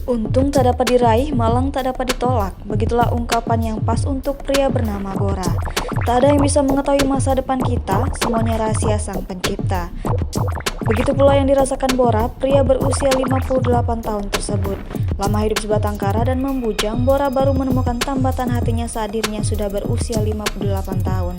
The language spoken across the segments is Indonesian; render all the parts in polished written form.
Untung tak dapat diraih, malang tak dapat ditolak. Begitulah ungkapan yang pas untuk pria bernama Bora. Tak ada yang bisa mengetahui masa depan kita, semuanya rahasia Sang Pencipta. Begitu pula yang dirasakan Bora, pria berusia 58 tahun tersebut. Lama hidup sebatang kara dan membujang, Bora baru menemukan tambatan hatinya saat dirinya sudah berusia 58 tahun.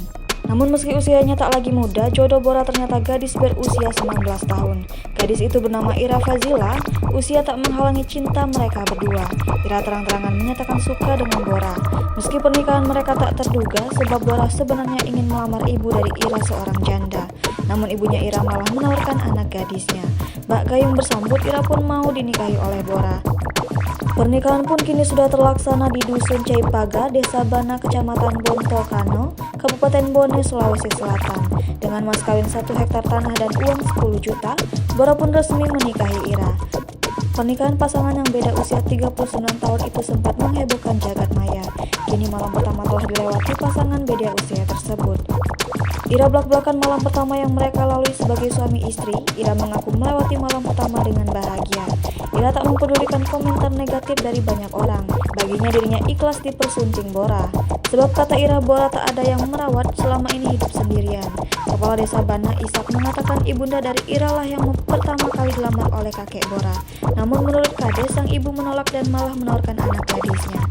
Namun meski usianya tak lagi muda, jodoh Bora ternyata gadis berusia 19 tahun. Gadis itu bernama Ira Fazila. Usia tak menghalangi cinta mereka berdua. Ira terang-terangan menyatakan suka dengan Bora. Meski pernikahan mereka tak terduga, sebab Bora sebenarnya ingin melamar ibu dari Ira, seorang janda. Namun ibunya Ira malah menawarkan anak gadisnya. Bak gayung bersambut, Ira pun mau dinikahi oleh Bora. Pernikahan pun kini sudah terlaksana di Dusun Caipaga, Desa Bana, Kecamatan Bontokano, Kabupaten Bone, Sulawesi Selatan. Dengan mas kawin 1 hektar tanah dan uang 10 juta, Bora pun resmi menikahi Ira. Pernikahan pasangan yang beda usia 39 tahun itu sempat menghebohkan jagat maya. Kini malam pertama telah dilewati pasangan beda usia tersebut. Ira belak-belakan malam pertama yang mereka lalui sebagai suami istri. Ira mengaku melewati malam pertama dengan bahagia. Ira tak mempedulikan komentar negatif dari banyak orang. Baginya dirinya ikhlas dipersunting Bora. Sebab kata Ira, Bora tak ada yang merawat selama ini hidup sendirian. Kepala Desa Bana Ishak mengatakan ibunda dari Ira lah yang pertama kali dilamar oleh kakek Bora. Namun menurut Kades, sang ibu menolak dan malah menawarkan anak gadisnya.